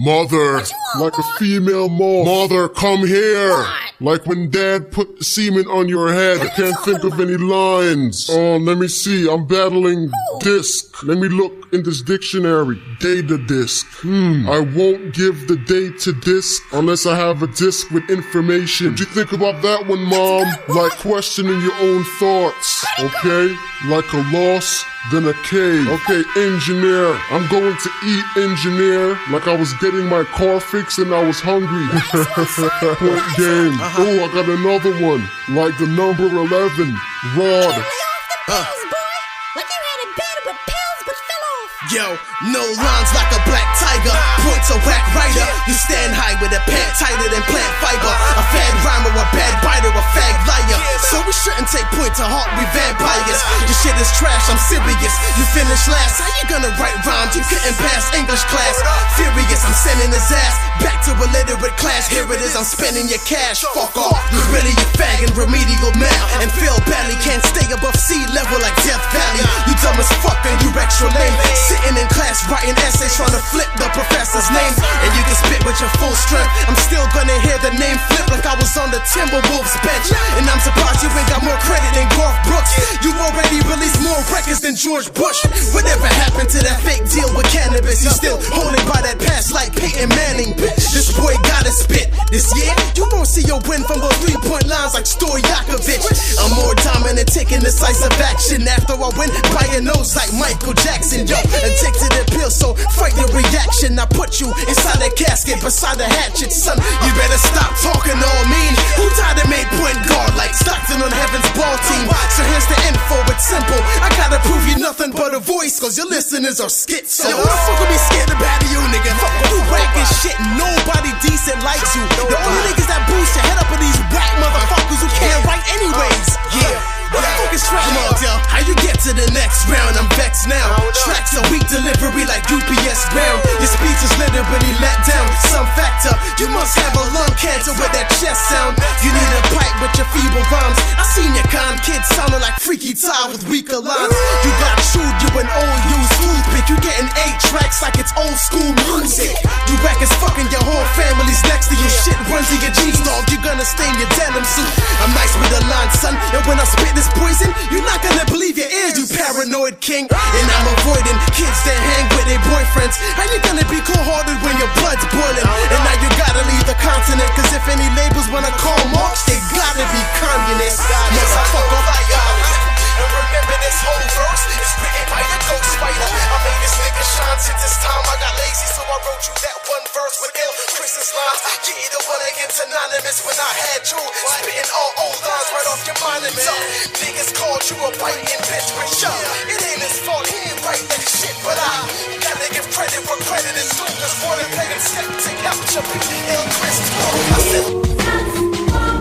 Mother, like a female moth. Mother, come here. What? Like when Dad put semen on your head. I can't think of any lines. Let me see. I'm battling disc. Let me look in this dictionary. Data disc. I won't give the date to disc unless I have a disc with information. What do you think about that one, Mom? Like questioning your own thoughts. Okay? Like a loss, then a K. Okay, engineer. I'm going to eat, engineer. Like I was getting my car fixed and I was hungry. Point game. Oh, I got another one. Like the number 11. Rod. Lay off the pills, boy. Like you had a bed with pills but fell off. Yo, no lines like a black tiger. Points a whack writer. You stand high with a pant tighter than plant fiber. A fad rhymer, a bad biter, a fag liar. So we shouldn't take point to heart, we vampires. Your shit is trash, I'm serious. You finished last. How you gonna write rhymes? You couldn't pass English class. Furious, I'm sending his ass back to illiterate class. Here it is, I'm spending your cash. Fuck off, you really a fag and remedial mal. And feel badly, can't stay above sea level like Death Valley. You dumb as fuck and you extra lame. Sitting in class writing essays trying to flip the professor's name. And you can spit with your full strength. I'm still gonna hear the name flip like I was on the Timberwolves bench. And I'm surprised you ain't got more credit than Garth Brooks. You already released more records than George Bush. Whatever happened to that fake deal with cannabis? You still holding by that pass like Peyton Manning, bitch. This boy gotta spit. This year, you won't see your win from those 3-point lines like Stojakovic. I'm more dominant, taking decisive action after I win by your nose like Michael Jackson. Yo, addicted to pills, so fight the reaction. I put you inside a casket beside a hatchet, son. You better stop talking all mean. Who died and made point guard like Stockton on Heaven's ball team? So here's the info, it's simple. I gotta prove you nothing but a voice, cause your listeners are schizo. Yo, who the fuck will be scared about you, nigga? Fuck you, whack as shit. Nobody decent likes you. The only niggas that boost your head up are these whack motherfuckers who can't write anyways. Yeah. What the fuck is trash? Come on, yo. How you get to the next round? I'm vexed now. Tracks a weak delivery like UPS ground. Your speech is literally let down. Some factor, you must have a lung cancer with that chest sound. You need a pipe with your feeble rhymes. I seen your con kids sounding like Freaky Ty with weaker lines. You got chewed, you an old used toothpick. You getting 8 tracks like it's old school music. You whack as fucking your whole family's next to you. Shit runs in your jeans, dog. You're gonna stain your denim suit. I'm nice with the line, son. And when I spit this poison, you're not gonna believe your ears, you paranoid king. And I'm avoiding kids that hang with their boyfriends. How you gonna be cold-hearted when your blood's boiling? And now you gotta leave the continent, cause if any labels wanna call marks, they gotta be communists. Motherfucker. And remember this whole verse is written by the ghost fighter. I made this nigga shine since this time I got lazy, so I wrote you that one verse with ill Christmas lines. Yeah, the one against anonymous when I had you spitting all old lines right off your monuments. Niggas called you a biting bitch, but yo, it ain't his fault, he ain't write that shit. But I gotta give credit where credit is due, cause more than playing skeptic out your big ill Christmas. I said,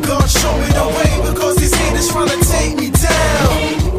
God show me the way, because these haters trying to take me down.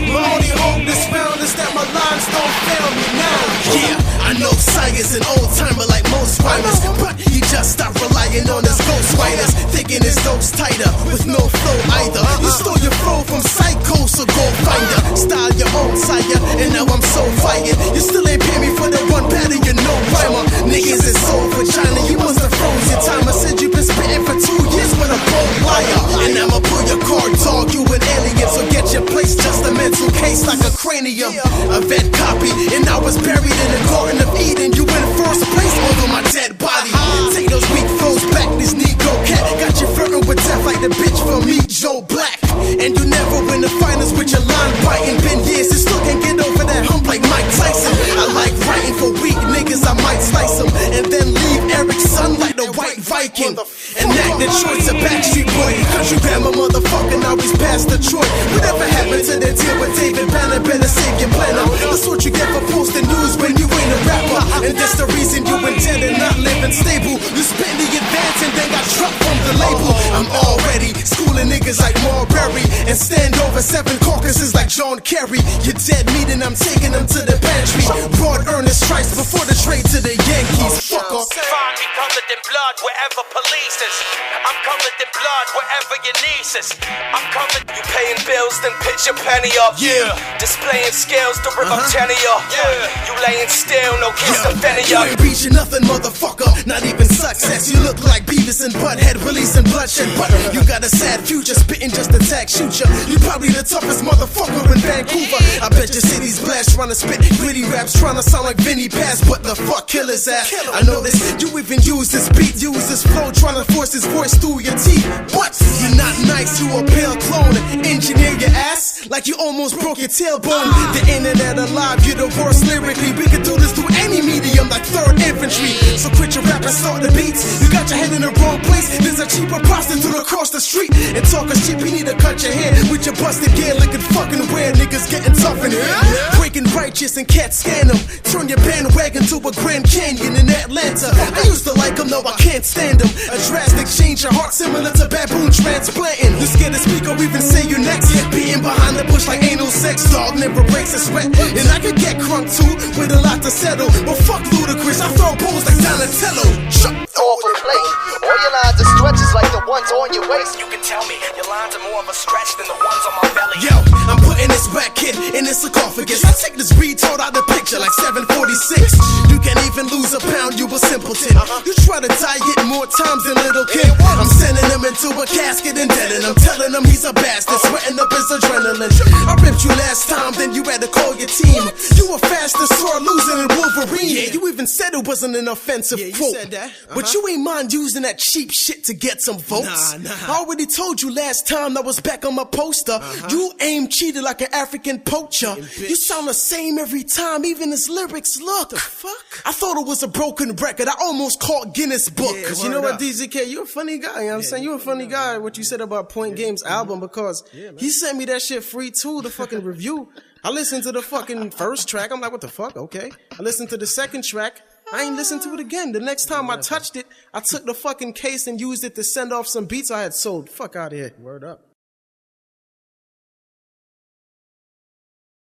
My only hope this round is that my lines don't fail me now. Yeah, I know Science an old timer like most rhymers, but he just stopped relying on his ghost writers, thinking his dope's tighter with no flow either. You stole your flow from Psycho, so go find her. Style your own sire, and now I'm so fired. You still ain't pay me for the one battle, you know rhymer. Niggas is so vagina, you must have froze your time. I said you been spitting for 2 years with a bold liar. And I'ma pull your card, dog, you an alien, so get your place, just a mental case like a cranium. A vet copy, and I was buried in the Garden of Eden. You in first place over my dead body. Take those weak flows back, this Negro cat got you flirting with death like the bitch from me, Joe Black. And you never win the finals with your line biting. Been years, and still can't get over that hump like Mike Tyson. I like writing for weak niggas, I might slice them, and then leave Eric's son like the white Viking. And act the choice a Backstreet Boy. Country grammar motherfucker, now he's past Detroit. Whatever happened to that deal with David Banner? Better save your planner. That's what you get for posting news when you ain't a rapper. And that's the reason you intended not living stable. You spent the advance and then got dropped from the label. I'm already schooling niggas like Marbury, and stand over 7 caucuses like John Kerry. You're dead meat and I'm taking them to the pantry. Broad earnest strikes before the trade to the Yankees. Fuck off. Find me on the covered in blood wherever police is. I'm covered in blood wherever your niece is. I'm covered. You paying bills, then pitch your penny up. Yeah. Displaying skills to rip up tenure. Yeah. You laying still, no kiss to fenny You up. ain't reaching nothing, motherfucker. Not even success. You look like Beavis and Butthead, releasing bloodshed. But you got a sad future, spitting just a tag shoot ya. You probably the toughest motherfucker in Vancouver. I bet your city's blessed, trying to spit gritty raps, trying to sound like Vinny Paz, but the fuck kill his ass. I know this. You even use this beat, use this flow, trying to force his voice through your teeth. What? You're not nice, you a pale clone. Engineer your ass like you almost broke your tailbone. The internet alive, you're the worst lyrically. We could do this through any medium like 3rd Infantry. So quit your rap and start the beats. You got your head in the wrong place. There's a cheaper prostitute across the street. And talking shit, we need to cut your hair with your busted gear, looking fucking weird. Niggas getting tough in here. Breaking righteous and can't scan them. Turn your bandwagon to a Grand Canyon in Atlanta. I used to like them, no, I can't stand them. A drastic change your heart similar to baboon transplanting. You scared to speak or even say you next. Being behind the bush like anal sex, dog never breaks a sweat. And I could get crunk too, with a lot to settle. But fuck Ludacris, I throw balls like Donatello. Shut Overplay. All your lines are stretches like the ones on your waist. You can tell me your lines are more of a stretch than the ones on my belly. Yo, I'm putting this back kid in this sarcophagus. I take this retard out the picture like 746. You can't even lose a pound, you a simpleton. You try to die it more times than little kid. I'm sending him into a casket and deading him, telling him he's a bastard, sweating up his adrenaline. I ripped you last time, then you had to call your team. You were faster, sore losing than Wolverine. Yeah, you even said it wasn't an offensive quote. Said that. But you ain't mind using that cheap shit to get some votes. Nah. I already told you last time that was back on my poster. You aim cheated like an African poacher. You sound the same every time, even his lyrics look. The fuck? I thought it was a broken record. I almost caught Guinness Book. Cause you know what, DZK, you're a funny guy. You know what I'm saying? You're a funny guy, what you said about Point Game's album, because he sent me that shit free too, the fucking review. I listened to the fucking first track. I'm like, what the fuck? Okay. I listened to the second track. I ain't listened to it again. The next time I touched it, I took the fucking case and used it to send off some beats I had sold. Fuck out of here. Word up.